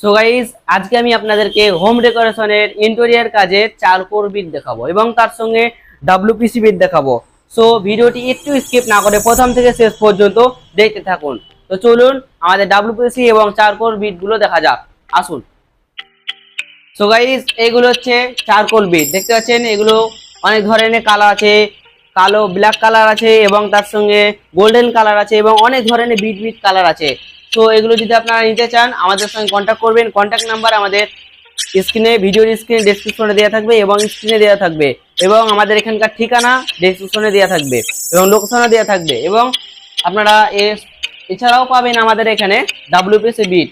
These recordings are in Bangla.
সো গাইস, আজকে আমি আপনাদেরকে হোম ডেকোরেশনের ইন্টেরিয়র কাজে চারকোল বিট দেখাবো এবং তার সঙ্গে ডাব্লিউপিসি বিট দেখাবো। সো ভিডিওটি একটু স্কিপ না করে প্রথম থেকে শেষ পর্যন্ত দেখতে থাকুন। তো চলুন আমাদের ডাব্লিউপিসি এবং চারকোল বিট গুলো দেখা যাক। আসুন। সো গাইস, এগুলো হচ্ছে চারকোল বিট। দেখতে পাচ্ছেন এগুলো অনেক ধরনের কালার আছে, কালো ব্ল্যাক কালার আছে এবং তার সঙ্গে গোল্ডেন কালার আছে এবং অনেক ধরনের বিট বিট কালার আছে। তো এগুলো যদি আপনারা নিতে চান আমাদের সঙ্গে কন্ট্যাক্ট করবেন। কন্ট্যাক্ট নাম্বার আমাদের স্ক্রিনে, ভিডিওর স্ক্রিনে, ডেসক্রিপশনে দেওয়া থাকবে এবং স্ক্রিনে দেওয়া থাকবে এবং আমাদের এখানকার ঠিকানা ডেসক্রিপশনে দেওয়া থাকবে এবং লোকেশনও দেওয়া থাকবে। এবং আপনারা এছাড়াও পাবেন আমাদের এখানে ডাব্লিউপিসি বিট।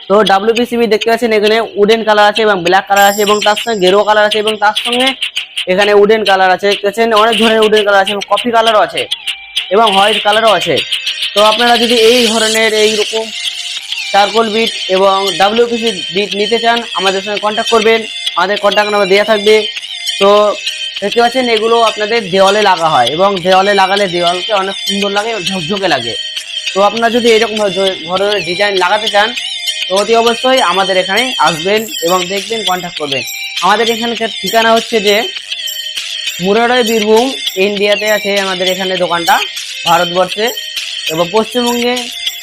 তো ডাব্লিউপিসি বিট দেখতে পাচ্ছেন এখানে উডেন কালার আছে এবং ব্ল্যাক কালার আছে এবং তার সঙ্গে গেরুয়া কালার আছে এবং তার সঙ্গে এখানে উডেন কালার আছে। দেখতে পাচ্ছেন অনেক ধরনের উডেন কালার আছে এবং কফি কালারও আছে এবং হোয়াইট কালারও আছে। তো আপনারা যদি এই ধরনের এইরকম চারকোল বিট এবং ডাব্লিউপিসি বিট নিতে চান আমাদের সঙ্গে কন্ট্যাক্ট করবেন। আমাদের কন্ট্যাক্ট নাম্বার দেওয়া থাকবে। তো দেখতে পাচ্ছেন এগুলো আপনাদের দেওয়ালে লাগা হয় এবং দেওয়ালে লাগালে দেওয়ালকে অনেক সুন্দর লাগে এবং ঝকঝকে লাগে। তো আপনারা যদি এরকম ধরনের ডিজাইন লাগাতে চান তো অতি অবশ্যই আমাদের এখানে আসবেন এবং দেখবেন, কন্ট্যাক্ট করবেন। আমাদের এখানকার ঠিকানা হচ্ছে যে মুরারই, বীরভূম, ইন্ডিয়াতে আছে আমাদের এখানে দোকানটা, ভারতবর্ষে এবং পশ্চিমবঙ্গে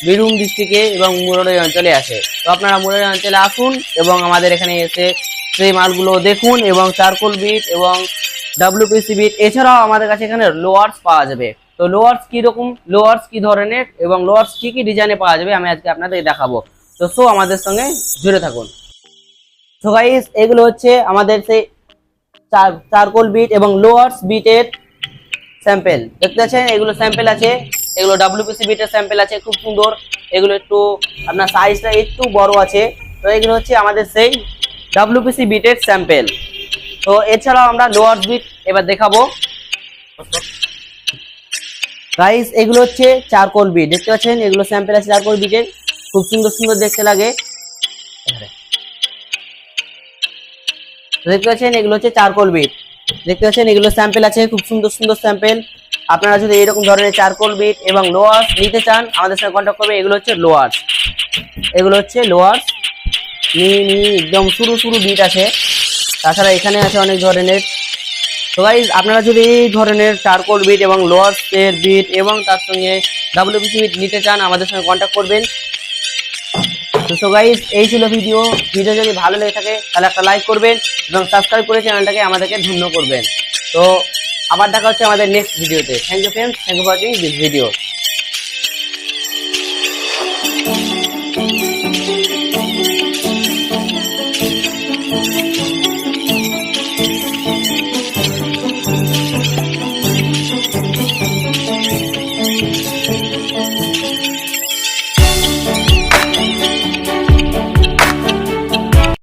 বীরভূম ডিস্ট্রিক্টে এবং মুরারই অঞ্চলে আছে। তো আপনারা মুরারই অঞ্চলে আসুন এবং আমাদের এখানে এসে সেই মালগুলো দেখুন এবং চারকোল বিট এবং ডাব্লিউপিসি বিট এছাড়াও আমাদের কাছে এখানে লোয়ার্স পাওয়া যাবে। তো লোয়ার্স কীরকম, লোয়ার্স কী ধরনের এবং লোয়ার্স কী কী ডিজাইনে পাওয়া যাবে আমি আজকে আপনাদের দেখাবো। তো আমাদের সঙ্গে জুড়ে থাকুন। তো গাইস, এগুলো হচ্ছে আমাদের সেই চারকোল বিট এবং লোয়ার্স বিটের স্যাম্পেল। দেখতে পাচ্ছেন এগুলো স্যাম্পেল আছে, এগুলো ডাব্লিউপিসি বিটের স্যাম্পেল আছে, খুব সুন্দর। এগুলো একটু আপনার সাইজটা একটু বড় আছে। তো এগুলো হচ্ছে আমাদের সেই ডাব্লিউপিসি বিটের স্যাম্পেল। তো এছাড়াও আমরা লোয়ার্স বিট এবার দেখাবো। গাইস, এগুলো হচ্ছে চারকোল বিট। দেখতে পাচ্ছেন এগুলো স্যাম্পেল আছে চারকোল বিটের, খুব সুন্দর সুন্দর দেখতে লাগে। দেখতে পাচ্ছেন এগুলো হচ্ছে চারকোল বিট। দেখতে পাচ্ছেন এগুলো স্যাম্পেল আছে, খুব সুন্দর সুন্দর স্যাম্পেল। আপনারা যদি এরকম ধরনের চারকোল বিট এবং লোয়ার্স নিতে চান আমাদের সঙ্গে কন্ট্যাক্ট করবে। এগুলো হচ্ছে লোয়ার্স, এগুলো হচ্ছে লোয়ার্স একদম সরু সরু বিট আছে। তাছাড়া এখানে আছে অনেক ধরনের। তো গাইস, আপনারা যদি এই ধরনের চারকোল বিট এবং লোয়ার্সের বিট এবং তার সঙ্গে ডাব্লিউপিসি বিট নিতে চান আমাদের সঙ্গে কন্ট্যাক্ট করবেন। তো গাইস, এই ছিল ভিডিও যদি ভালো লেগে থাকে তাহলে একটা লাইক করবেন এবং সাবস্ক্রাইব করে চ্যানেলটাকে আমাদেরকে ধন্য করবেন। তো আবার দেখা হচ্ছে আমাদের নেক্সট ভিডিওতে। Thank you friends, thank you for watching this video.